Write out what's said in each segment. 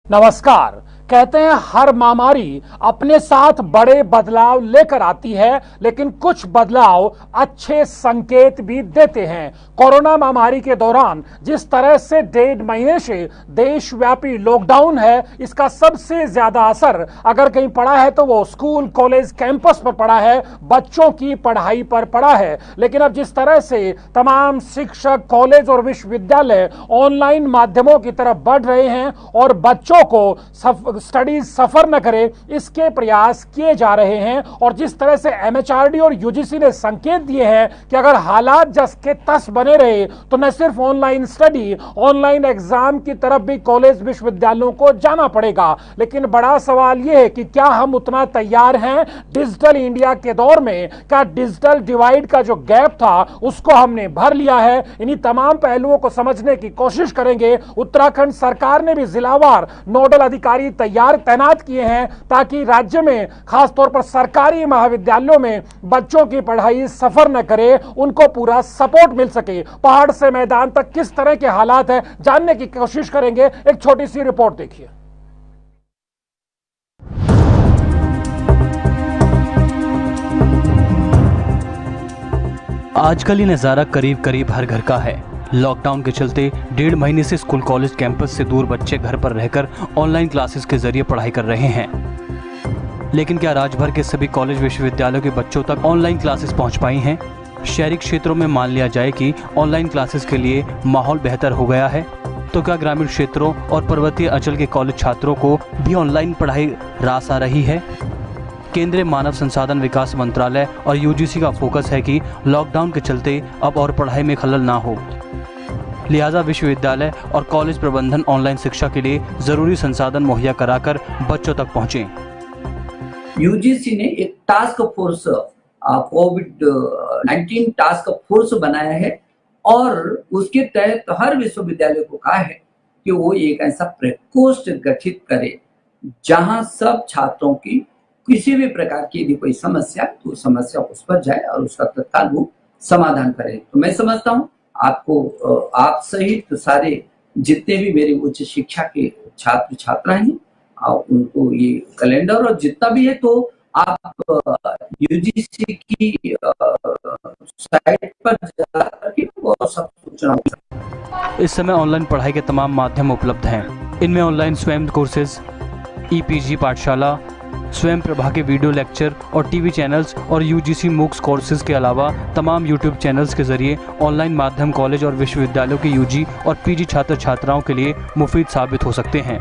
नमस्कार। कहते हैं हर महामारी अपने साथ बड़े बदलाव लेकर आती है, लेकिन कुछ बदलाव अच्छे संकेत भी देते हैं। कोरोना महामारी के दौरान जिस तरह से 1.5 महीने से देशव्यापी लॉकडाउन है, इसका सबसे ज्यादा असर अगर कहीं पड़ा है तो वो स्कूल, कॉलेज, कैंपस पर पड़ा है, बच्चों की पढ़ाई पर पड़ा है। लेकिन अब जिस तरह से तमाम शिक्षक, कॉलेज और विश्वविद्यालय ऑनलाइन माध्यमों की तरफ बढ़ रहे हैं और बच्चों को स्टडीज सफर न करे, इसके प्रयास किए जा रहे हैं। और जिस तरह से एमएचआरडी और यूजीसी ने संकेत दिए हैं कि अगर हालात जस के तस बने रहे तो न सिर्फ ऑनलाइन स्टडी, ऑनलाइन एग्जाम की तरफ भी कॉलेज विश्वविद्यालयों को जाना पड़ेगा। लेकिन बड़ा सवाल यह है कि क्या हम उतना तैयार हैं डिजिटल इंडिया के दौर में? क्या डिजिटल डिवाइड का जो गैप था उसको हमने भर लिया है? इन्हीं तमाम पहलुओं को समझने की कोशिश करेंगे। उत्तराखंड सरकार ने भी जिलावार नोडल अधिकारी तैनात किए हैं ताकि राज्य में खासतौर पर सरकारी महाविद्यालयों में बच्चों की पढ़ाई सफर न करे, उनको पूरा सपोर्ट मिल सके। पहाड़ से मैदान तक किस तरह के हालात हैं, जानने की कोशिश करेंगे। एक छोटी सी रिपोर्ट देखिए। आजकल ये नज़ारा करीब करीब हर घर का है। लॉकडाउन के चलते 1.5 महीने से स्कूल, कॉलेज, कैंपस से दूर बच्चे घर पर रहकर ऑनलाइन क्लासेस के जरिए पढ़ाई कर रहे हैं। लेकिन क्या राज्य भर के सभी कॉलेज, विश्वविद्यालयों के बच्चों तक ऑनलाइन क्लासेस पहुंच पाई हैं? शहरी क्षेत्रों में मान लिया जाए कि ऑनलाइन क्लासेस के लिए माहौल बेहतर हो गया है, तो क्या ग्रामीण क्षेत्रों और पर्वतीय अंचल के कॉलेज छात्रों को भी ऑनलाइन पढ़ाई रास आ रही है? केंद्रीय मानव संसाधन विकास मंत्रालय और यूजीसी का फोकस है कि लॉकडाउन के चलते अब और पढ़ाई में खलल ना हो, लिहाजा विश्वविद्यालय और कॉलेज प्रबंधन ऑनलाइन शिक्षा के लिए जरूरी संसाधन मुहैया कराकर बच्चों तक पहुंचे। यूजीसी ने एक टास्क फोर्स, कोविड-19 टास्क फोर्स बनाया है और उसके तहत हर विश्वविद्यालय को कहा है कि वो एक ऐसा प्रकोष्ठ गठित करे जहां सब छात्रों की किसी भी प्रकार की यदि कोई समस्या तो समस्या उस पर जाए और उसका तत्काल वो समाधान करे। तो मैं समझता हूँ आपको, आप सहित सारे जितने भी मेरे उच्च शिक्षा के छात्र छात्रा हैं, उनको ये कैलेंडर और जितना भी है तो आप यूजीसी की साइट पर जाकर सब सूचना। इस समय ऑनलाइन पढ़ाई के तमाम माध्यम उपलब्ध हैं। इनमें ऑनलाइन स्वयं कोर्सेज, ईपीजी पाठशाला, स्वयं प्रभा के वीडियो लेक्चर और टीवी चैनल्स और यूजीसी मूक्स कोर्सेज के अलावा तमाम यूट्यूब चैनल्स के जरिए ऑनलाइन माध्यम कॉलेज और विश्वविद्यालयों के यूजी और पीजी छात्र छात्राओं के लिए मुफीद साबित हो सकते हैं।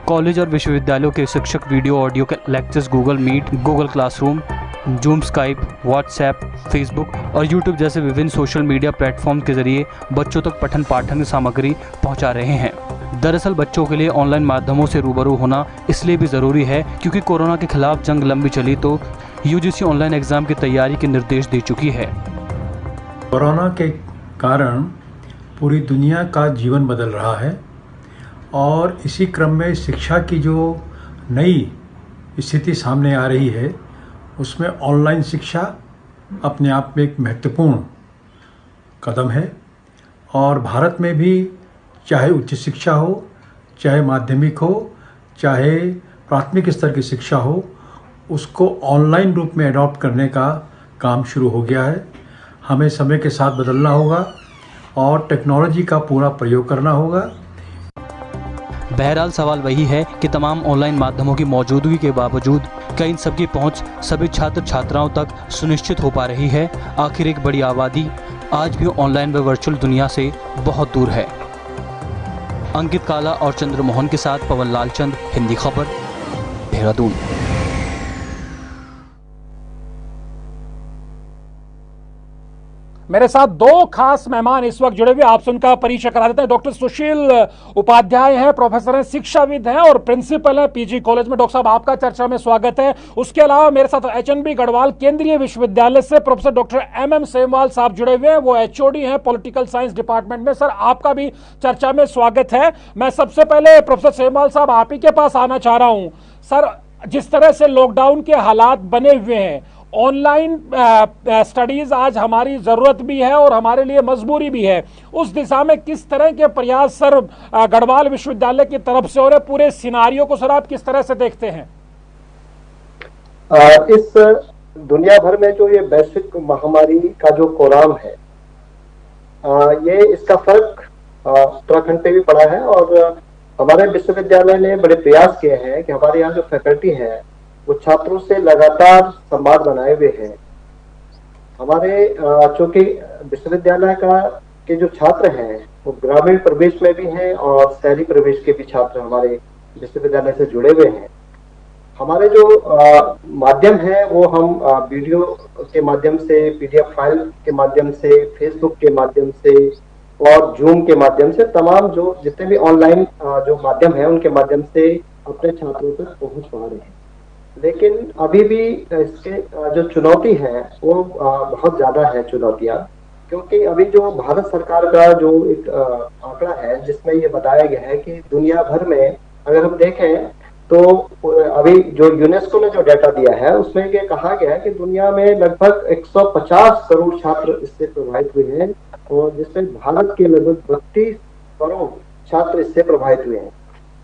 कॉलेज और विश्वविद्यालयों के शिक्षक वीडियो ऑडियो के lectures Google Meet, Google Classroom, Zoom, Skype, WhatsApp, Facebook और यूट्यूब जैसे विभिन्न सोशल मीडिया प्लेटफॉर्म के जरिए बच्चों तक पठन पाठन सामग्री पहुंचा रहे हैं। दरअसल बच्चों के लिए ऑनलाइन माध्यमों से रूबरू होना इसलिए भी ज़रूरी है क्योंकि कोरोना के खिलाफ जंग लंबी चली तो यूजीसी ऑनलाइन एग्जाम की तैयारी के निर्देश दे चुकी है। कोरोना के कारण पूरी दुनिया का जीवन बदल रहा है और इसी क्रम में शिक्षा की जो नई स्थिति सामने आ रही है उसमें ऑनलाइन शिक्षा अपने आप में एक महत्वपूर्ण कदम है। और भारत में भी चाहे उच्च शिक्षा हो, चाहे माध्यमिक हो, चाहे प्राथमिक स्तर की शिक्षा हो, उसको ऑनलाइन रूप में अडॉप्ट करने का काम शुरू हो गया है। हमें समय के साथ बदलना होगा और टेक्नोलॉजी का पूरा प्रयोग करना होगा। बहरहाल सवाल वही है कि तमाम ऑनलाइन माध्यमों की मौजूदगी के बावजूद क्या इन सबकी पहुंच सभी छात्र छात्राओं तक सुनिश्चित हो पा रही है? आखिर एक बड़ी आबादी आज भी ऑनलाइन व वर्चुअल दुनिया से बहुत दूर है। अंकित काला और चंद्रमोहन के साथ पवन लालचंद, हिंदी खबर, देहरादून। मेरे साथ दो खास मेहमान इस वक्त जुड़े हुए, आपसे उनका परिचय करा देते हैं। डॉक्टर सुशील उपाध्याय हैं, प्रोफेसर हैं, शिक्षाविद हैं और प्रिंसिपल हैं पीजी कॉलेज में। डॉक्टर साहब, आपका चर्चा में स्वागत है। उसके अलावा मेरे साथ एचएनबी गढ़वाल केंद्रीय विश्वविद्यालय से प्रोफेसर डॉक्टर एमएम सेमवाल साहब जुड़े हुए हैं, वो एचओडी हैं पॉलिटिकल साइंस डिपार्टमेंट में। सर, आपका भी चर्चा में स्वागत है। मैं सबसे पहले प्रोफेसर सेमवाल साहब आप ही के पास आना चाह रहा हूं। सर, जिस तरह से लॉकडाउन के हालात बने हुए हैं ऑनलाइन स्टडीज आज हमारी जरूरत भी है और हमारे लिए मजबूरी भी है। उस दिशा में किस तरह के प्रयास सर गढ़वाल विश्वविद्यालय की तरफ से और पूरे सिनारियो को सर आप किस तरह से देखते हैं? इस दुनिया भर में जो ये वैश्विक महामारी का जो कोरोना है, ये इसका फर्क उत्तराखंड पे भी पड़ा है और हमारे विश्वविद्यालय ने बड़े प्रयास किए हैं कि हमारे यहाँ जो फैकल्टी है वो छात्रों से लगातार संवाद बनाए हुए हैं। हमारे चूंकि विश्वविद्यालय के जो छात्र हैं वो ग्रामीण प्रवेश में भी हैं और शहरी प्रवेश के भी छात्र हमारे विश्वविद्यालय से जुड़े हुए हैं। हमारे जो माध्यम है वो हम वीडियो के माध्यम से, पीडीएफ फाइल के माध्यम से, फेसबुक के माध्यम से और जूम के माध्यम से, तमाम जो जितने भी ऑनलाइन जो माध्यम है उनके माध्यम से अपने छात्रों तक पहुंच पा रहे हैं। लेकिन अभी भी इसके जो चुनौती है वो बहुत ज्यादा है चुनौतियां, क्योंकि अभी जो भारत सरकार का जो एक आंकड़ा है जिसमें ये बताया गया है कि दुनिया भर में अगर हम देखें तो अभी जो यूनेस्को ने जो डाटा दिया है उसमें ये कहा गया है कि दुनिया में लगभग 150 करोड़ छात्र इससे प्रभावित हुए हैं और जिसमें भारत के लगभग 32 करोड़ छात्र इससे प्रभावित हुए हैं।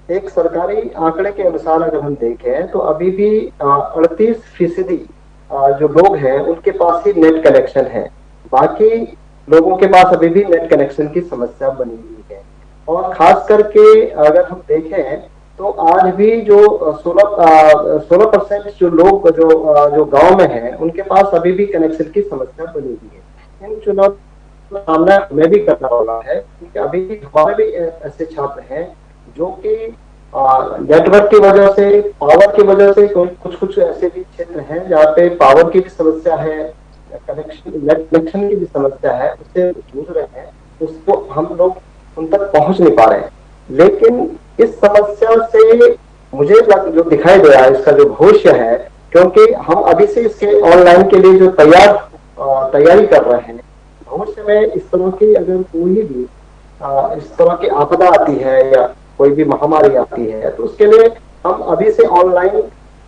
एक सरकारी आंकड़े के अनुसार अगर हम देखें तो अभी भी 38% जो लोग हैं उनके पास ही नेट कनेक्शन है, बाकी लोगों के पास अभी भी नेट कनेक्शन की समस्या बनी हुई है। और खास करके अगर हम देखें तो आज भी जो 16% जो लोग जो गांव में हैं उनके पास अभी भी कनेक्शन की समस्या बनी हुई है। इन चुनौतियों का सामना हमें भी करना वाला है, क्योंकि अभी भी हमारे भी ऐसे छात्र हैं जो कि नेटवर्क की वजह से, पावर की वजह से, कुछ ऐसे भी क्षेत्र हैं जहाँ पे पावर की भी समस्या है, नेट कनेक्शन की भी समस्या है, उससे जूझ रहे हैं, उसको हम लोग उन तक पहुंच नहीं पा रहे हैं। लेकिन इस समस्या से मुझे जो दिखाई दे रहा है इसका जो भविष्य है, क्योंकि हम अभी से इसके ऑनलाइन के लिए जो तैयारी कर रहे हैं, भविष्य में इस तरह की अगर कोई भी इस तरह की आपदा आती है या कोई भी महामारी आती है तो उसके लिए हम अभी से ऑनलाइन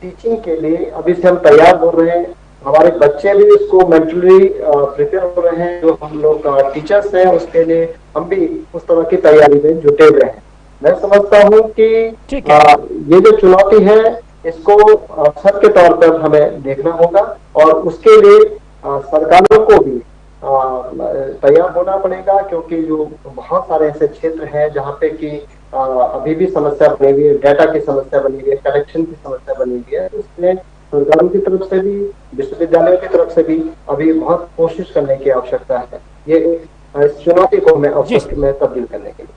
टीचिंग के लिए अभी से हम तैयार हो रहे हैं। हमारे बच्चे भी इसको मेंटली प्रिपेयर हो रहे हैं, जो हम लोग टीचर्स हैं उसके लिए हम भी उस तरह की तैयारी में जुटे हुए हैं। मैं समझता हूँ कि ये जो चुनौती है इसको अवसर के तौर पर हमें देखना होगा और उसके लिए सरकारों को भी तैयार होना पड़ेगा, क्योंकि जो बहुत सारे ऐसे क्षेत्र हैं जहाँ पे कि अभी भी समस्या बनी हुई है, डाटा की समस्या बनी हुई है, कनेक्शन की समस्या बनी हुई है। उसमें सरकारों की तरफ से भी, विश्वविद्यालयों की तरफ से भी अभी बहुत कोशिश करने की आवश्यकता है ये इस चुनौती को हमें अवसर में तब्दील करने के लिए।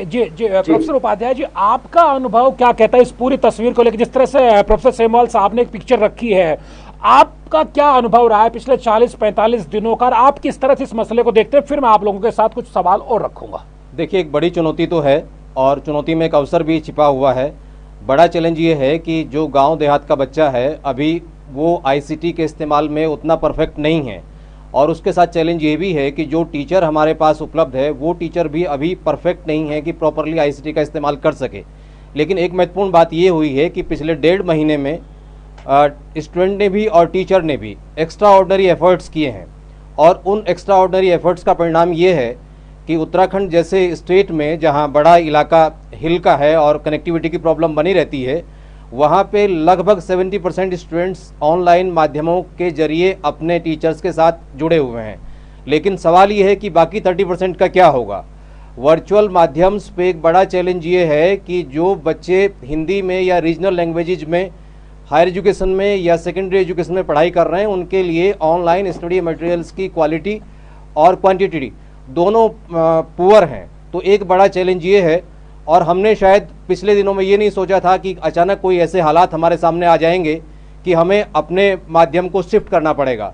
जी प्रोफेसर उपाध्याय जी, आपका अनुभव क्या कहता है इस पूरी तस्वीर को लेकर? जिस तरह से प्रोफेसर सेमवाल साहब ने एक पिक्चर रखी है, आपका क्या अनुभव रहा है पिछले 40-45 दिनों का? आप किस तरह से इस मसले को देखते हैं? फिर मैं आप लोगों के साथ कुछ सवाल और रखूंगा। देखिए, एक बड़ी चुनौती तो है और चुनौती में एक अवसर भी छिपा हुआ है। बड़ा चैलेंज ये है कि जो गांव देहात का बच्चा है अभी वो आईसीटी के इस्तेमाल में उतना परफेक्ट नहीं है, और उसके साथ चैलेंज ये भी है कि जो टीचर हमारे पास उपलब्ध है वो टीचर भी अभी परफेक्ट नहीं है कि प्रॉपरली आईसीटी का इस्तेमाल कर सके। लेकिन एक महत्वपूर्ण बात ये हुई है कि पिछले 1.5 महीने में स्टूडेंट ने भी और टीचर ने भी एक्स्ट्रा ऑर्डिनरी एफर्ट्स किए हैं, और उन एक्स्ट्रा ऑर्डिनरी एफर्ट्स का परिणाम ये है कि उत्तराखंड जैसे स्टेट में जहाँ बड़ा इलाका हिल का है और कनेक्टिविटी की प्रॉब्लम बनी रहती है, वहाँ पे लगभग 70% स्टूडेंट्स ऑनलाइन माध्यमों के जरिए अपने टीचर्स के साथ जुड़े हुए हैं। लेकिन सवाल ये है कि बाकी 30% का क्या होगा। वर्चुअल माध्यम्स पे एक बड़ा चैलेंज ये है कि जो बच्चे हिंदी में या रीजनल लैंग्वेजेज में हायर एजुकेशन में या सेकेंडरी एजुकेशन में पढ़ाई कर रहे हैं, उनके लिए ऑनलाइन स्टडी मटेरियल्स की क्वालिटी और क्वांटिटी दोनों पुअर हैं। तो एक बड़ा चैलेंज ये है, और हमने शायद पिछले दिनों में ये नहीं सोचा था कि अचानक कोई ऐसे हालात हमारे सामने आ जाएंगे कि हमें अपने माध्यम को शिफ्ट करना पड़ेगा।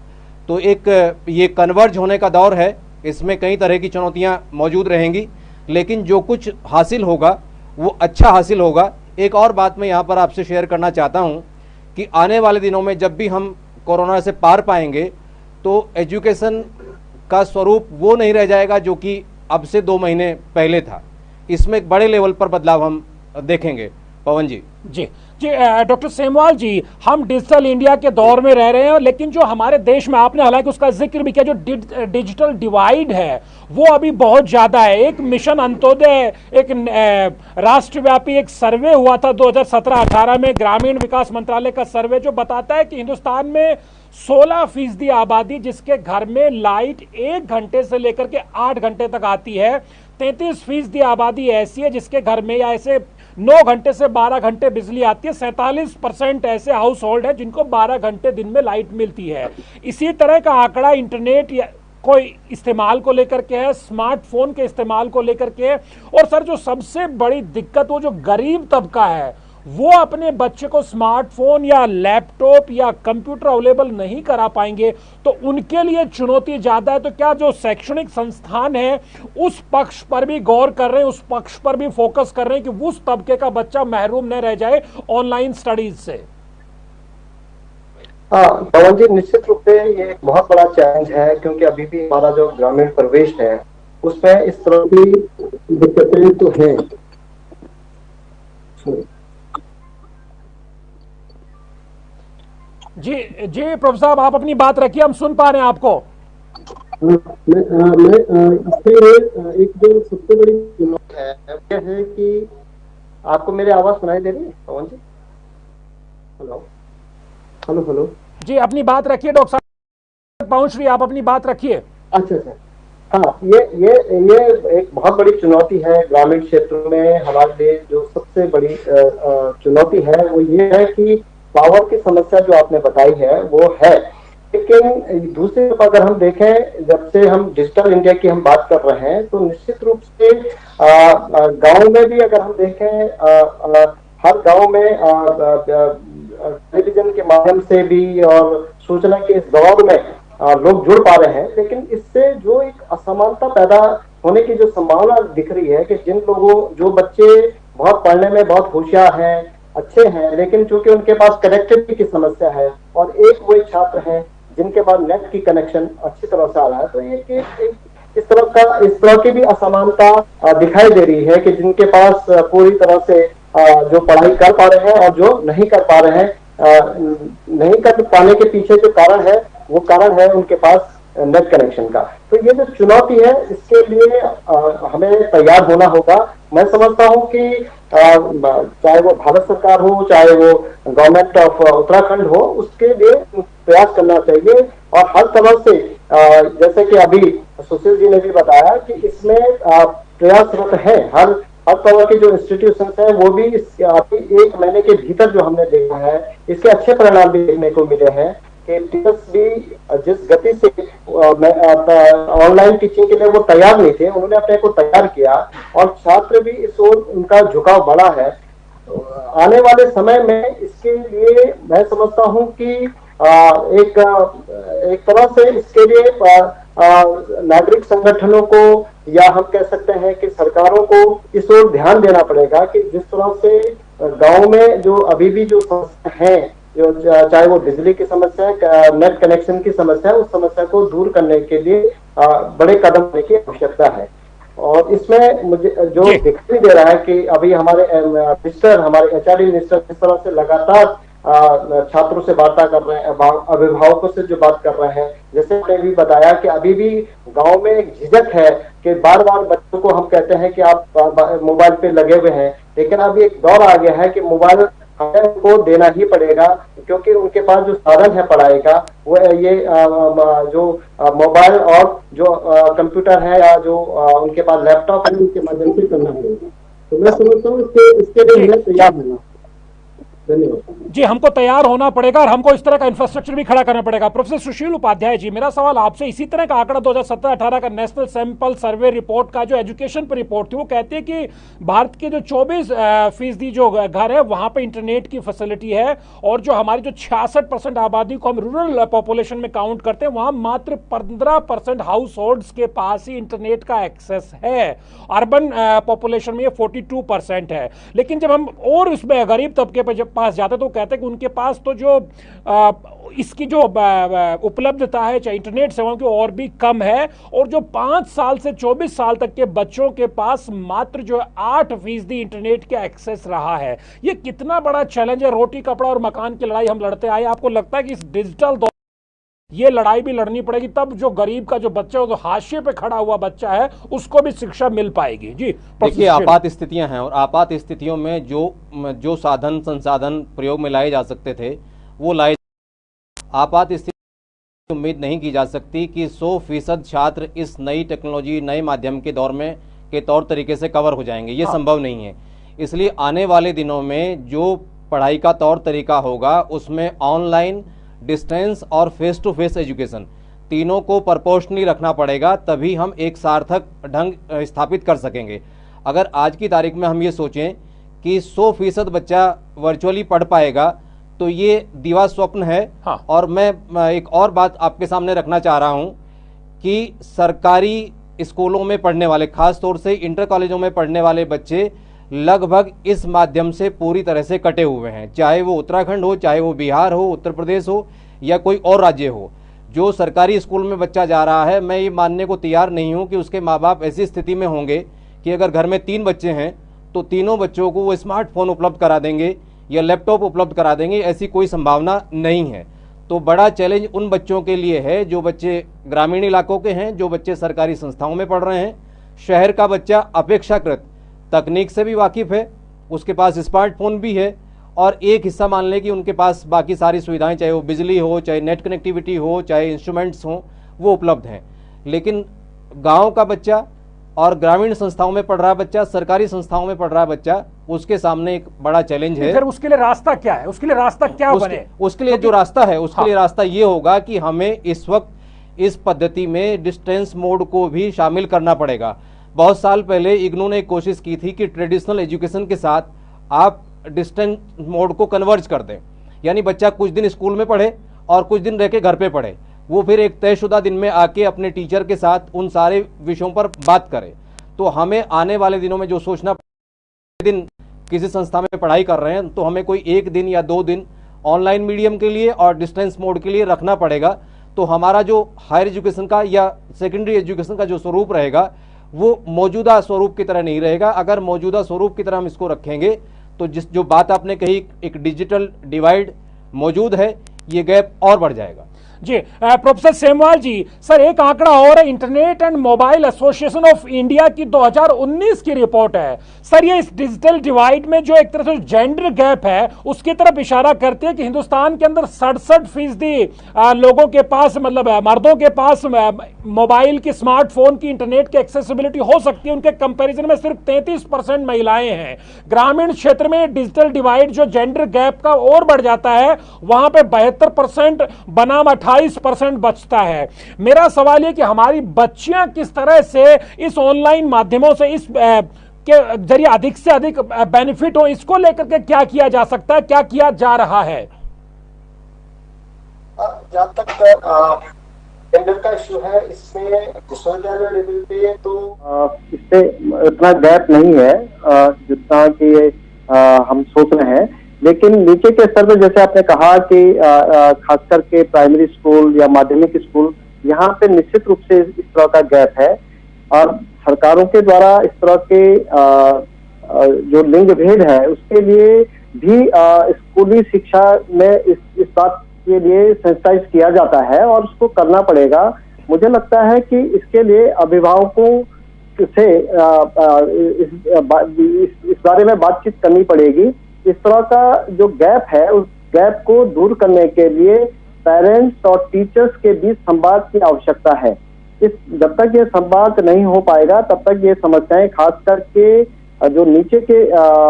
तो एक ये कन्वर्ज होने का दौर है, इसमें कई तरह की चुनौतियां मौजूद रहेंगी, लेकिन जो कुछ हासिल होगा वो अच्छा हासिल होगा। एक और बात मैं यहाँ पर आपसे शेयर करना चाहता हूँ कि आने वाले दिनों में जब भी हम कोरोना से पार पाएंगे तो एजुकेशन का स्वरूप वो नहीं रह जाएगा जो कि अब से 2 महीने पहले था। इसमें एक बड़े लेवल पर बदलाव हम देखेंगे। पवन जी। जी जी डॉक्टर सेमवाल जी, हम डिजिटल इंडिया के दौर में रह रहे हैं, लेकिन जो हमारे देश में, आपने हालांकि उसका जिक्र भी किया, जो डिजिटल डिवाइड है वो अभी बहुत ज्यादा है। एक मिशन अंत्योदय, एक राष्ट्रव्यापी एक सर्वे हुआ था 2017-18 में, ग्रामीण विकास मंत्रालय का सर्वे, जो बताता है कि हिंदुस्तान में 16% आबादी जिसके घर में लाइट 1 घंटे से लेकर के 8 घंटे तक आती है, 33% आबादी ऐसी है जिसके घर में या ऐसे 9 घंटे से 12 घंटे बिजली आती है, 47% ऐसे हाउस होल्ड है जिनको 12 घंटे दिन में लाइट मिलती है। इसी तरह का आंकड़ा इंटरनेट या कोई इस्तेमाल को लेकर के है, स्मार्टफोन के इस्तेमाल को लेकर के है। और सर, जो सबसे बड़ी दिक्कत, वो जो गरीब तबका है वो अपने बच्चे को स्मार्टफोन या लैपटॉप या कंप्यूटर अवेलेबल नहीं करा पाएंगे, तो उनके लिए चुनौती ज्यादा है। तो क्या जो शैक्षणिक संस्थान है उस पक्ष पर भी गौर कर रहे हैं, उस पक्ष पर भी फोकस कर रहे हैं कि उस तबके का बच्चा महरूम न रह जाए ऑनलाइन स्टडीज से? पवन जी, निश्चित रूप से ये एक बहुत बड़ा चैलेंज है, क्योंकि अभी भी हमारा जो ग्रामीण परिवेश है उसमें इस तरह की दिक्कतें तो हैं। जी जी प्रोफेसर साहब, आप अपनी बात रखिए, हम सुन पा रहे हैं आपको। इससे एक जो सबसे बड़ी चुनौती है वो है कि आपको मेरी आवाज सुनाई दे रही है पवन जी? हेलो हेलो हेलो जी, अपनी बात रखिए, डॉक्टर साहब पहुंच रही है, आप अपनी बात रखिए। अच्छा अच्छा, हाँ, ये एक बहुत बड़ी चुनौती है ग्रामीण क्षेत्रों में हमारे लिए। जो सबसे बड़ी चुनौती है वो ये है कि पावर की समस्या जो आपने बताई है वो है, लेकिन दूसरी तरफ अगर हम देखें, जब से हम डिजिटल इंडिया की हम बात कर रहे हैं, तो निश्चित रूप से गांव में भी अगर हम देखें, हर गांव में टेलीविजन के माध्यम से भी और सूचना के इस दौर में लोग जुड़ पा रहे हैं, लेकिन इससे जो एक असमानता पैदा होने की जो संभावना दिख रही है कि जो बच्चे बहुत पढ़ने में बहुत होशियार हैं, अच्छे हैं, लेकिन चूंकि उनके पास कनेक्टिविटी की समस्या है, और एक वो छात्र हैं जिनके पास नेट की कनेक्शन अच्छी तरह से आ रहा है, तो ये इस तरह की भी असमानता दिखाई दे रही है कि जिनके पास पूरी तरह से जो पढ़ाई कर पा रहे हैं और जो नहीं कर पा रहे हैं, नहीं कर पाने के पीछे जो कारण है वो कारण है उनके पास नेट कनेक्शन का। तो ये जो चुनौती है, इसके लिए हमें तैयार होना होगा। मैं समझता हूँ कि चाहे वो भारत सरकार हो, चाहे वो गवर्नमेंट ऑफ उत्तराखंड हो, उसके लिए प्रयास करना चाहिए। और हर तरह से जैसे कि अभी सुशील जी ने भी बताया कि इसमें प्रयासरत है हर तरह के जो इंस्टीट्यूशन है, वो भी अभी 1 महीने के भीतर जो हमने देखा है, इसके अच्छे परिणाम भी देखने को मिले हैं कि टीचर्स भी जिस गति से ऑनलाइन टीचिंग के लिए वो तैयार नहीं थे, उन्होंने अपने को तैयार किया, और छात्र भी इस ओर उनका झुकाव बढ़ा है। आने वाले समय में इसके लिए मैं समझता हूं कि एक तरह से इसके लिए नागरिक संगठनों को, या हम कह सकते हैं कि सरकारों को इस ओर ध्यान देना पड़ेगा कि जिस तरह से गांव में जो अभी भी जो समस्या है, जो चाहे वो बिजली की समस्या है, नेट कनेक्शन की समस्या है, उस समस्या को दूर करने के लिए बड़े कदम लेने की आवश्यकता है। और इसमें मुझे जो दिखाई दे रहा है कि अभी हमारे एचआरडी मिनिस्टर इस तरह से लगातार छात्रों से वार्ता कर रहे हैं, अभिभावकों से जो बात कर रहे हैं, जैसे आपने भी बताया कि अभी भी गांव में एक झिझक है कि बार बार बच्चों को हम कहते हैं कि आप मोबाइल पे लगे हुए हैं, लेकिन अभी एक दौर आ गया है कि मोबाइल को देना ही पड़ेगा, क्योंकि उनके पास जो साधन है पढ़ाई का, वो ये जो मोबाइल और जो कंप्यूटर है, या जो उनके पास लैपटॉप है, उनके माध्यम से करना पड़ेगा। तो मैं समझता हूँ इसके लिए हमें तैयार होना। जी, हमको तैयार होना पड़ेगा और हमको इस तरह का इंफ्रास्ट्रक्चर भी खड़ा करना पड़ेगा। प्रोफेसर सुशील उपाध्याय जी, मेरा सवाल आपसे, इसी तरह का आंकड़ा 2017-18 का नेशनल सैंपल सर्वे रिपोर्ट का जो एजुकेशन पर रिपोर्ट थी, वो कहते हैं कि भारत के जो 24% जो घर है वहां पे इंटरनेट की फैसिलिटी है, और जो हमारी जो 66% आबादी को हम रूरल पॉपुलेशन में काउंट करते हैं, वहां मात्र 15% हाउस होल्ड्स के पास ही इंटरनेट का एक्सेस है। अर्बन पॉपुलेशन में ये 42% है। लेकिन जब हम और उसमें गरीब तबके पर जब पास जाते तो कहते हैं कि उनके पास तो जो इसकी जो उपलब्धता है चाहे इंटरनेट सेवाओं की और भी कम है, और जो 5 साल से 24 साल तक के बच्चों के पास मात्र जो 8% इंटरनेट का एक्सेस रहा है। ये कितना बड़ा चैलेंज है। रोटी कपड़ा और मकान की लड़ाई हम लड़ते आए, आपको लगता है कि इस डिजिटल दौर ये लड़ाई भी लड़नी पड़ेगी, तब जो गरीब का जो बच्चा जो हाशिए पे खड़ा हुआ बच्चा है उसको भी शिक्षा मिल पाएगी? जी देखिए, आपात स्थितियां हैं और आपात स्थितियों में जो साधन संसाधन प्रयोग में लाए जा सकते थे वो लाए। आपात स्थिति उम्मीद नहीं की जा सकती कि 100% छात्र इस नई टेक्नोलॉजी नए माध्यम के दौर में के तौर तरीके से कवर हो जाएंगे, ये संभव नहीं है। इसलिए आने वाले दिनों में जो पढ़ाई का तौर तरीका होगा उसमें ऑनलाइन, डिस्टेंस और फेस टू फेस एजुकेशन तीनों को प्रोपोर्शनली रखना पड़ेगा, तभी हम एक सार्थक ढंग स्थापित कर सकेंगे। अगर आज की तारीख में हम ये सोचें कि 100% बच्चा वर्चुअली पढ़ पाएगा तो ये दिवा स्वप्न है। हाँ। और मैं एक और बात आपके सामने रखना चाह रहा हूँ कि सरकारी स्कूलों में पढ़ने वाले, खास तौर से इंटर कॉलेजों में पढ़ने वाले बच्चे लगभग इस माध्यम से पूरी तरह से कटे हुए हैं, चाहे वो उत्तराखंड हो, चाहे वो बिहार हो, उत्तर प्रदेश हो या कोई और राज्य हो। जो सरकारी स्कूल में बच्चा जा रहा है, मैं ये मानने को तैयार नहीं हूँ कि उसके माँ बाप ऐसी स्थिति में होंगे कि अगर घर में 3 बच्चे हैं तो तीनों बच्चों को वो स्मार्टफोन उपलब्ध करा देंगे या लैपटॉप उपलब्ध करा देंगे, ऐसी कोई संभावना नहीं है। तो बड़ा चैलेंज उन बच्चों के लिए है जो बच्चे ग्रामीण इलाकों के हैं, जो बच्चे सरकारी संस्थाओं में पढ़ रहे हैं। शहर का बच्चा अपेक्षाकृत तकनीक से भी वाकिफ़ है, उसके पास स्मार्टफोन भी है और एक हिस्सा मान लें कि उनके पास बाकी सारी सुविधाएं, चाहे वो बिजली हो, चाहे नेट कनेक्टिविटी हो, चाहे इंस्ट्रूमेंट्स हों, वो उपलब्ध हैं। लेकिन गांव का बच्चा और ग्रामीण संस्थाओं में पढ़ रहा बच्चा, सरकारी संस्थाओं में पढ़ रहा बच्चा, उसके सामने एक बड़ा चैलेंज है। फिर उसके लिए रास्ता क्या है? उसके लिए रास्ता क्या बने? उसके लिए जो रास्ता है, उसके लिए रास्ता ये होगा कि हमें इस वक्त इस पद्धति में डिस्टेंस मोड को भी शामिल करना पड़ेगा। बहुत साल पहले इग्नू ने एक कोशिश की थी कि ट्रेडिशनल एजुकेशन के साथ आप डिस्टेंस मोड को कन्वर्ज कर दें, यानी बच्चा कुछ दिन स्कूल में पढ़े और कुछ दिन रह के घर पे पढ़े, वो फिर एक तयशुदा दिन में आके अपने टीचर के साथ उन सारे विषयों पर बात करे। तो हमें आने वाले दिनों में जो सोचना, दिन किसी संस्था में पढ़ाई कर रहे हैं तो हमें कोई 1 दिन या 2 दिन ऑनलाइन मीडियम के लिए और डिस्टेंस मोड के लिए रखना पड़ेगा। तो हमारा जो हायर एजुकेशन का या सेकेंडरी एजुकेशन का जो स्वरूप रहेगा वो मौजूदा स्वरूप की तरह नहीं रहेगा। अगर मौजूदा स्वरूप की तरह हम इसको रखेंगे तो जो बात आपने कही, एक डिजिटल डिवाइड मौजूद है, ये गैप और बढ़ जाएगा। जी प्रोफेसर सेमवाल जी, सर एक आंकड़ा और है, internet and mobile association of India की 2019 की रिपोर्ट है। सर ये इस डिजिटल डिवाइड में जो एक तरह से जेंडर गैप है उसकी तरफ इशारा करती है कि हिंदुस्तान के अंदर 67% लोगों के पास, मतलब मर्दों के पास मोबाइल की, स्मार्टफोन की, इंटरनेट की एक्सेसिबिलिटी हो सकती है, उनके कंपैरिजन में सिर्फ 33% महिलाएं हैं। ग्रामीण क्षेत्र में डिजिटल डिवाइड जो जेंडर गैप का और बढ़ जाता है, वहां पे 72% बनाम 28% बचता है। मेरा सवाल ये कि हमारी बच्चियां किस तरह से इस ऑनलाइन माध्यमों से इस के जरिए अधिक से अधिक बेनिफिट हो, इसको लेकर के क्या किया जा सकता है, क्या किया जा रहा है? जहाँ तक जेंडर का इशू है, इसमें विश्वविद्यालय लेवल पे तो इससे इतना गैप नहीं है जितना कि हम सोच रहे हैं। लेकिन नीचे के स्तर पर जैसे आपने कहा कि खास करके प्राइमरी स्कूल या माध्यमिक स्कूल, यहाँ पे निश्चित रूप से इस तरह का गैप है और सरकारों के द्वारा इस तरह के जो लिंग भेद है उसके लिए भी स्कूली शिक्षा में इस बात के लिए सेंसिटाइज किया जाता है और उसको करना पड़ेगा। मुझे लगता है कि इसके लिए अभिभावकों से इस बारे में बातचीत करनी पड़ेगी। इस तरह का जो गैप है उस गैप को दूर करने के लिए पेरेंट्स और टीचर्स के बीच संवाद की आवश्यकता है। जब तक ये संवाद नहीं हो पाएगा तब तक ये समस्याएं, खास करके जो नीचे के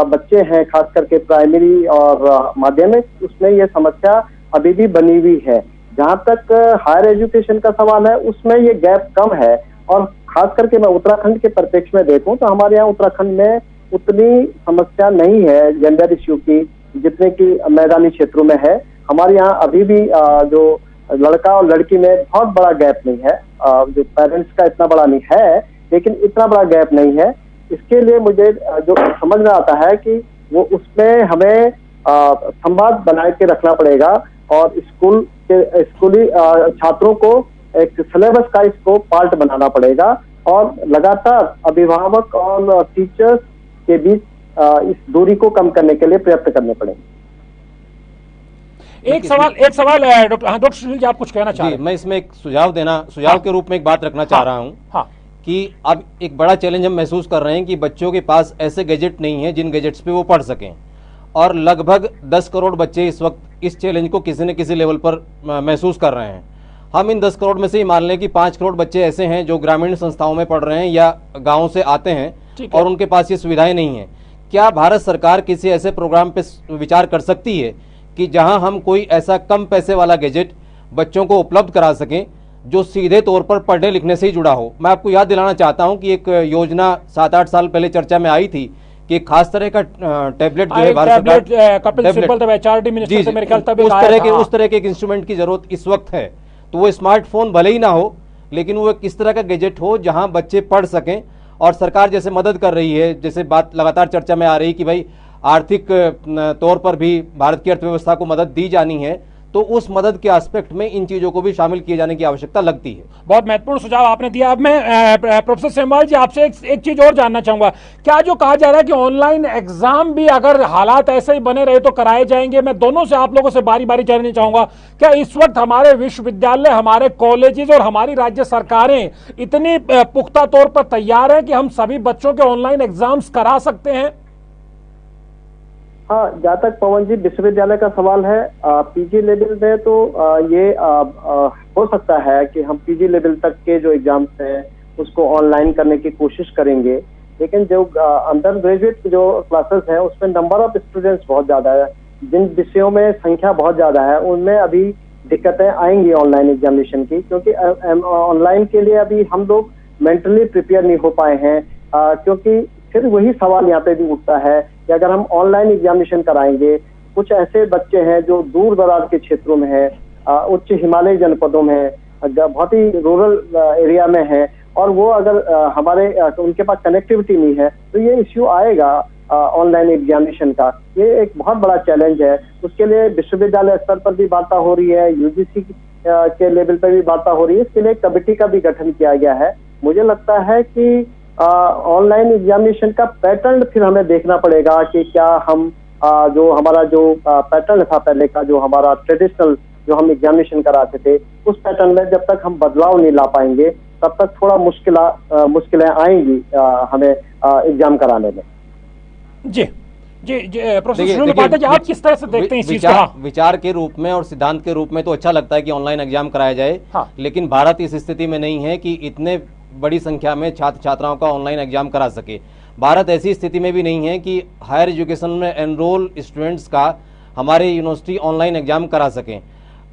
बच्चे हैं, खास करके प्राइमरी और माध्यमिक, उसमें ये समस्या अभी भी बनी हुई है। जहाँ तक हायर एजुकेशन का सवाल है उसमें ये गैप कम है और खास करके मैं उत्तराखंड के परिप्रेक्ष्य में देखूं तो हमारे यहाँ उत्तराखंड में उतनी समस्या नहीं है जेंडर इश्यू की जितने की मैदानी क्षेत्रों में है। हमारे यहाँ अभी भी जो लड़का और लड़की में बहुत बड़ा गैप नहीं है, जो पेरेंट्स का इतना बड़ा नहीं है लेकिन इतना बड़ा गैप नहीं है। इसके लिए मुझे जो समझ में आता है कि वो उसमें हमें संवाद बना के रखना पड़ेगा और स्कूली छात्रों को एक सिलेबस का इसको पार्ट बनाना पड़ेगा और लगातार अभिभावक और टीचर्स के बीच इस दूरी को कम करने के लिए प्रयत्न करने पड़ेंगे। एक सवाल डॉक्टर सुनील जी, आप कुछ कहना चाह रहे हैं? मैं इसमें एक सुझाव के रूप में एक बात रखना चाह रहा हूं। हाँ। कि अब एक बड़ा चैलेंज हम महसूस कर रहे हैं कि बच्चों के पास ऐसे गैजेट नहीं है जिन गैजेट्स पे वो पढ़ सकें, और लगभग 10 करोड़ बच्चे इस वक्त इस चैलेंज को किसी न किसी लेवल पर महसूस कर रहे हैं। हम इन 10 करोड़ में से ही मान लें कि 5 करोड़ बच्चे ऐसे हैं जो ग्रामीण संस्थाओं में पढ़ रहे हैं या गाँव से आते हैं और उनके पास ये सुविधाएं नहीं है। क्या भारत सरकार किसी ऐसे प्रोग्राम पे विचार कर सकती है कि जहां हम कोई ऐसा कम पैसे वाला गैजेट बच्चों को उपलब्ध करा सकें जो सीधे तौर पर पढ़ने लिखने से ही जुड़ा हो? मैं आपको याद दिलाना चाहता हूं कि एक योजना 7-8 साल पहले चर्चा में आई थी कि एक खास तरह का टैबलेट जो है भारत सरकार उस तरह के एक इंस्ट्रूमेंट की जरूरत इस वक्त है। तो वो स्मार्टफोन भले ही ना हो, लेकिन वो एक इस तरह का गैजेट हो जहां बच्चे पढ़ सकें। और सरकार जैसे मदद कर रही है, जैसे बात लगातार चर्चा में आ रही कि भाई आर्थिक तौर पर भी भारत की अर्थव्यवस्था को मदद दी जानी है, तो उस मदद के एस्पेक्ट में इन चीजों को भी शामिल किए जाने की आवश्यकता लगती है। बहुत महत्वपूर्ण सुझाव आपने दिया। अब मैं प्रोफेसर सेमवाल जी आपसे एक चीज और जानना चाहूंगा। क्या जो कहा जा रहा है कि ऑनलाइन एग्जाम भी अगर हालात ऐसे ही बने रहे तो कराए जाएंगे, मैं दोनों से आप लोगों से बारी बारी जानना चाहूंगा, क्या इस वक्त हमारे विश्वविद्यालय, हमारे कॉलेजेस और हमारी राज्य सरकारें इतनी पुख्ता तौर पर तैयार हैं कि हम सभी बच्चों के ऑनलाइन एग्जाम्स करा सकते हैं? हाँ, जहाँ तक पवन जी विश्वविद्यालय का सवाल है, पीजी लेवल में तो ये हो सकता है कि हम पीजी लेवल तक के जो एग्जाम्स हैं उसको ऑनलाइन करने की कोशिश करेंगे, लेकिन जो अंडर ग्रेजुएट जो क्लासेस हैं उसमें नंबर ऑफ स्टूडेंट्स बहुत ज्यादा है, जिन विषयों में संख्या बहुत ज्यादा है उनमें अभी दिक्कतें आएंगी ऑनलाइन एग्जामिनेशन की, क्योंकि ऑनलाइन के लिए अभी हम लोग मेंटली प्रिपेयर नहीं हो पाए हैं। क्योंकि फिर वही सवाल यहाँ पे भी उठता है कि अगर हम ऑनलाइन एग्जामिनेशन कराएंगे, कुछ ऐसे बच्चे हैं जो दूर दराज के क्षेत्रों में हैं, उच्च हिमालय जनपदों में, बहुत ही रूरल एरिया में है, और वो अगर हमारे उनके पास कनेक्टिविटी नहीं है तो ये इश्यू आएगा ऑनलाइन एग्जामिनेशन का। ये एक बहुत बड़ा चैलेंज है। उसके लिए विश्वविद्यालय स्तर पर भी वार्ता हो रही है, यूजीसी के लेवल पर भी वार्ता हो रही है। इसके लिए कमेटी का भी गठन किया गया है। मुझे लगता है कि ऑनलाइन एग्जामिनेशन का पैटर्न फिर हमें देखना पड़ेगा कि क्या हम जो हमारा जो पैटर्न था पहले का, जो हमारा ट्रेडिशनल जो हम एग्जामिनेशन कराते थे, उस पैटर्न में जब तक हम बदलाव नहीं ला पाएंगे तब तक थोड़ा मुश्किलें आएंगी हमें एग्जाम कराने में। जी प्रोफेसर सुनील उपाध्याय जी, आप किस तरह से देखते हैं इस चीज को? विचार के रूप में और सिद्धांत के रूप में तो अच्छा लगता है कि ऑनलाइन एग्जाम कराया जाए। हाँ। लेकिन भारत इस स्थिति में नहीं है कि इतने बड़ी संख्या में छात्र छात्राओं का ऑनलाइन एग्जाम करा सके। भारत ऐसी स्थिति में भी नहीं है कि हायर एजुकेशन में एनरोल स्टूडेंट्स का हमारे यूनिवर्सिटी ऑनलाइन एग्जाम करा सकें।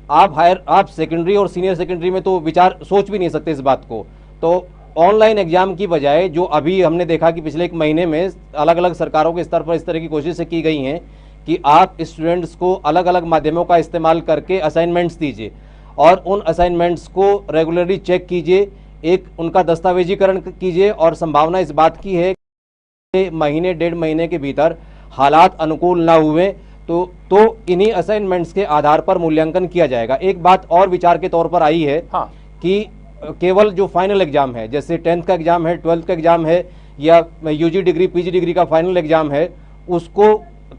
आप सेकेंडरी और सीनियर सेकेंडरी में तो सोच भी नहीं सकते इस बात को। तो ऑनलाइन एग्जाम की बजाय जो अभी हमने देखा कि पिछले 1 महीने में अलग अलग सरकारों के स्तर पर इस तरह की कोशिशें की गई हैं कि आप स्टूडेंट्स को अलग अलग माध्यमों का इस्तेमाल करके असाइनमेंट्स दीजिए और उन असाइनमेंट्स को रेगुलरली चेक कीजिए, एक उनका दस्तावेजीकरण कीजिए, और संभावना इस बात की है कि महीने 1.5 महीने के भीतर हालात अनुकूल ना हुए तो इन्हीं असाइनमेंट्स के आधार पर मूल्यांकन किया जाएगा। एक बात और विचार के तौर पर आई है कि केवल जो फाइनल एग्जाम है, जैसे 10th का एग्जाम है, 12th का एग्जाम है, या यूजी डिग्री पीजी डिग्री का फाइनल एग्जाम है, उसको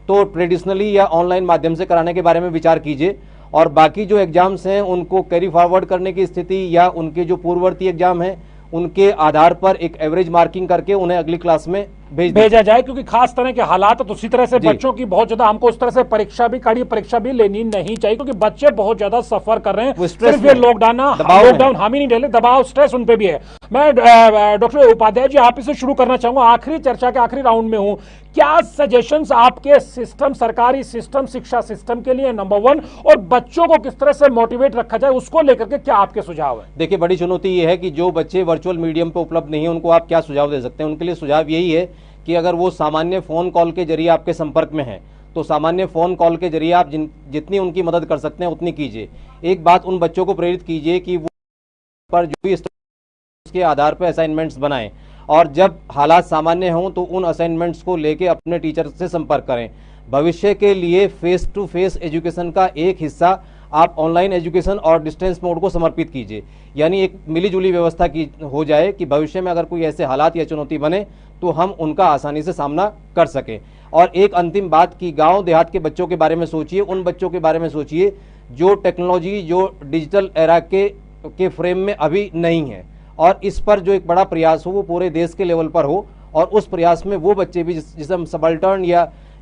तो ट्रेडिशनली या ऑनलाइन माध्यम से कराने के बारे में विचार कीजिए, और बाकी जो एग्जाम्स हैं उनको कैरी फॉरवर्ड करने की स्थिति या उनके जो पूर्ववर्ती एग्जाम हैं उनके आधार पर एक एवरेज मार्किंग करके उन्हें अगली क्लास में भेजा जाए, क्योंकि खास तरह के हालात तो उसी तरह से बच्चों की बहुत ज्यादा, हमको उस तरह से कड़ी परीक्षा भी लेनी नहीं चाहिए, क्योंकि बच्चे बहुत ज्यादा सफर कर रहे हैं। सिर्फ ये लॉकडाउन हम ही नहीं डाले, दबाव स्ट्रेस उन पे भी है। मैं डॉक्टर उपाध्याय जी आप इसे शुरू करना चाहूंगा, आखिरी चर्चा के आखिरी राउंड में हूं। क्या सजेशंस आपके सिस्टम, सरकारी सिस्टम, शिक्षा सिस्टम के लिए नंबर 1, और बच्चों को किस तरह से मोटिवेट रखा जाए उसको लेकर के क्या आपके सुझाव है? देखिए, बड़ी चुनौती ये है कि जो बच्चे वर्चुअल मीडियम पे उपलब्ध नहीं है उनको आप क्या सुझाव दे सकते हैं? उनके लिए सुझाव यही है कि अगर वो सामान्य फ़ोन कॉल के जरिए आपके संपर्क में हैं तो सामान्य फ़ोन कॉल के जरिए आप जितनी उनकी मदद कर सकते हैं उतनी कीजिए। एक बात उन बच्चों को प्रेरित कीजिए कि वो पर जो भी उसके आधार पर असाइनमेंट्स बनाएं, और जब हालात सामान्य हों तो उन असाइनमेंट्स को लेके अपने टीचर से संपर्क करें। भविष्य के लिए फेस टू फेस एजुकेशन का एक हिस्सा आप ऑनलाइन एजुकेशन और डिस्टेंस मोड को समर्पित कीजिए, यानी एक मिलीजुली व्यवस्था की हो जाए कि भविष्य में अगर कोई ऐसे हालात या चुनौती बने तो हम उनका आसानी से सामना कर सकें। और एक अंतिम बात कि गांव देहात के बच्चों के बारे में सोचिए, उन बच्चों के बारे में सोचिए जो टेक्नोलॉजी, जो डिजिटल एरा के फ्रेम में अभी नहीं है, और इस पर जो एक बड़ा प्रयास हो वो पूरे देश के लेवल पर हो, और उस प्रयास में वो बच्चे भी जिसे हम सबल्टर्न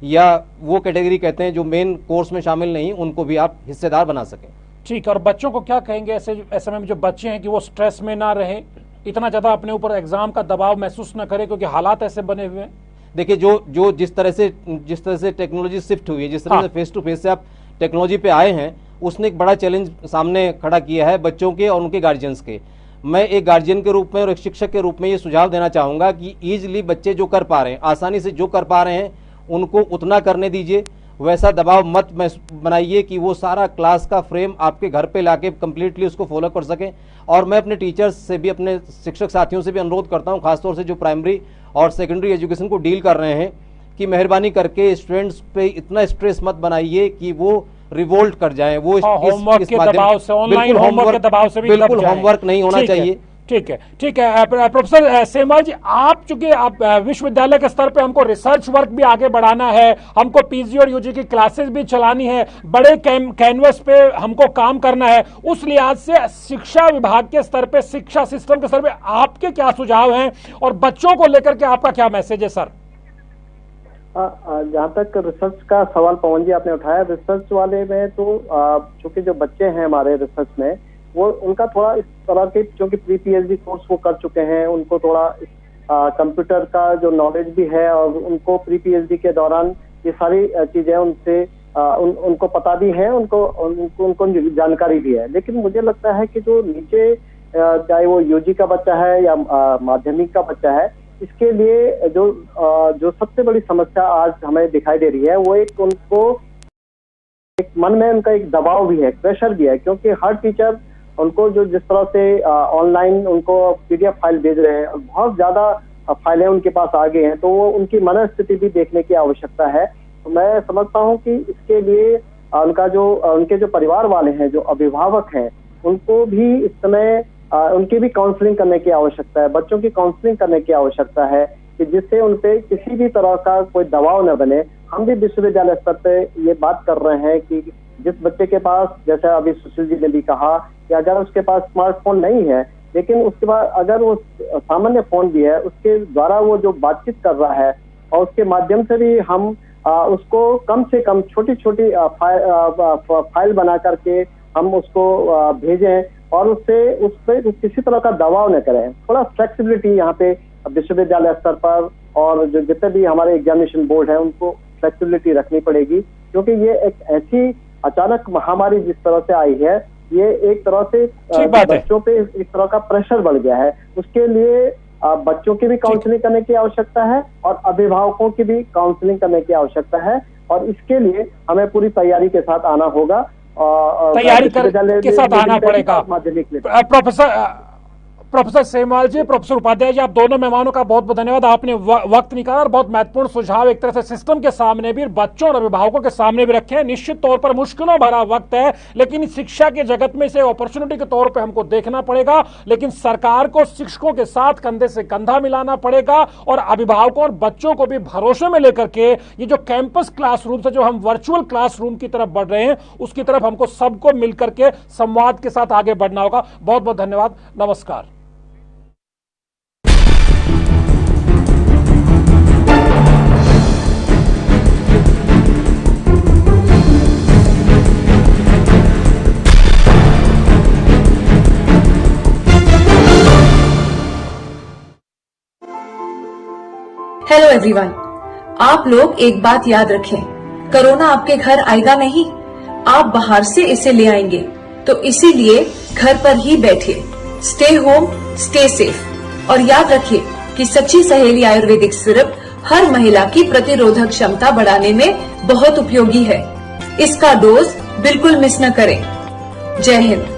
या वो कैटेगरी कहते हैं जो मेन कोर्स में शामिल नहीं, उनको भी आप हिस्सेदार बना सकें। ठीक है, और बच्चों को क्या कहेंगे ऐसे में जो बच्चे हैं कि वो स्ट्रेस में ना रहे, इतना ज़्यादा अपने ऊपर एग्जाम का दबाव महसूस ना करें क्योंकि हालात ऐसे बने हुए हैं? देखिए, जो जिस तरह से टेक्नोलॉजी शिफ्ट हुई है, जिस तरह से फेस टू फेस से आप टेक्नोलॉजी पे आए हैं, उसने एक बड़ा चैलेंज सामने खड़ा किया है बच्चों के और उनके गार्जियंस के। मैं एक गार्जियन के रूप में और एक शिक्षक के रूप में ये सुझाव देना चाहूँगा कि ईजिली बच्चे जो कर पा रहे हैं, आसानी से जो कर पा रहे हैं, उनको उतना करने दीजिए। वैसा दबाव मत बनाइए कि वो सारा क्लास का फ्रेम आपके घर पे लाके कम्प्लीटली उसको फॉलो कर सकें। और मैं अपने टीचर्स से भी, अपने शिक्षक साथियों से भी अनुरोध करता हूँ, खासतौर से जो प्राइमरी और सेकेंडरी एजुकेशन को डील कर रहे हैं, कि मेहरबानी करके स्टूडेंट्स पे इतना स्ट्रेस मत बनाइए कि वो रिवोल्ट कर जाएं। वो होमवर्क के दबाव से, ऑनलाइन होमवर्क के दबाव से भी बिल्कुल होमवर्क नहीं होना चाहिए। ठीक है। प्रोफेसर सेमवाल जी, आप चूंकि आप विश्वविद्यालय के स्तर पे हमको रिसर्च वर्क भी आगे बढ़ाना है, हमको पीजी और यूजी की क्लासेस भी चलानी है, बड़े कैनवस पे हमको काम करना है, उस लिहाज से शिक्षा विभाग के स्तर पे, शिक्षा सिस्टम के स्तर पे आपके क्या सुझाव हैं और बच्चों को लेकर के आपका क्या मैसेज है सर? जहाँ तक रिसर्च का सवाल पवन जी आपने उठाया, रिसर्च वाले में तो चूंकि जो बच्चे हैं हमारे रिसर्च में, वो उनका थोड़ा इस तरह के, क्योंकि प्री पीएचडी कोर्स वो कर चुके हैं, उनको थोड़ा कंप्यूटर का जो नॉलेज भी है और उनको प्री पीएचडी के दौरान ये सारी चीजें उनसे उनको पता भी है, उनको जानकारी भी है। लेकिन मुझे लगता है कि जो नीचे चाहे वो यूजी का बच्चा है या माध्यमिक का बच्चा है, इसके लिए जो सबसे बड़ी समस्या आज हमें दिखाई दे रही है, वो उनको एक मन में उनका एक दबाव भी है, प्रेशर भी है, क्योंकि हर टीचर उनको जिस तरह से ऑनलाइन उनको पीडीएफ फाइल भेज रहे हैं और बहुत ज्यादा फाइलें उनके पास आ गए हैं, तो वो उनकी मनस्थिति भी देखने की आवश्यकता है। तो मैं समझता हूँ कि इसके लिए उनके जो परिवार वाले हैं, जो अभिभावक हैं, उनको भी इस समय उनकी भी काउंसलिंग करने की आवश्यकता है, बच्चों की काउंसलिंग करने की आवश्यकता है, कि जिससे उनपे किसी भी तरह का कोई दबाव न बने। हम भी विश्वविद्यालय स्तर पे ये बात कर रहे हैं कि जिस बच्चे के पास, जैसे अभी सुशील जी ने भी कहा, कि अगर उसके पास स्मार्टफोन नहीं है, लेकिन उसके बाद अगर वो सामान्य फोन भी है, उसके द्वारा वो जो बातचीत कर रहा है और उसके माध्यम से भी हम उसको कम से कम छोटी छोटी फाइल बना करके हम उसको भेजें और उस पर किसी तरह का दबाव न करें। थोड़ा फ्लेक्सिबिलिटी यहाँ पे विश्वविद्यालय स्तर पर और जो जितने भी हमारे एग्जामिनेशन बोर्ड है, उनको फ्लेक्सिबिलिटी रखनी पड़ेगी, क्योंकि ये एक ऐसी अचानक महामारी जिस तरह से आई है, ये एक तरह से बच्चों पे एक तरह का प्रेशर बढ़ गया है। उसके लिए बच्चों की भी काउंसलिंग करने की आवश्यकता है और अभिभावकों की भी काउंसलिंग करने की आवश्यकता है, और इसके लिए हमें पूरी तैयारी के साथ आना होगा, तैयारी के साथ आना पड़ेगा। प्रोफेसर सेमवाल जी, प्रोफेसर उपाध्याय जी, आप दोनों मेहमानों का बहुत बहुत धन्यवाद। आपने वक्त निकाला और बहुत महत्वपूर्ण सुझाव एक तरह से सिस्टम के सामने भी, बच्चों और अभिभावकों के सामने भी रखे हैं। निश्चित तौर पर मुश्किलों भरा वक्त है, लेकिन शिक्षा के जगत में इसे अपॉर्चुनिटी के तौर पर हमको देखना पड़ेगा। लेकिन सरकार को शिक्षकों के साथ कंधे से कंधा मिलाना पड़ेगा और अभिभावकों और बच्चों को भी भरोसे में लेकर के ये जो कैंपस क्लासरूम से जो हम वर्चुअल क्लासरूम की तरफ बढ़ रहे हैं, उसकी तरफ हमको सबको मिलकर के संवाद के साथ आगे बढ़ना होगा। बहुत बहुत धन्यवाद। नमस्कार। हेलो एवरीवन, आप लोग एक बात याद रखें, कोरोना आपके घर आएगा नहीं, आप बाहर से इसे ले आएंगे। तो इसीलिए घर पर ही बैठिए, स्टे होम, स्टे सेफ, और याद रखिए कि सच्ची सहेली आयुर्वेदिक सिरप हर महिला की प्रतिरोधक क्षमता बढ़ाने में बहुत उपयोगी है। इसका डोज बिल्कुल मिस न करें। जय हिंद।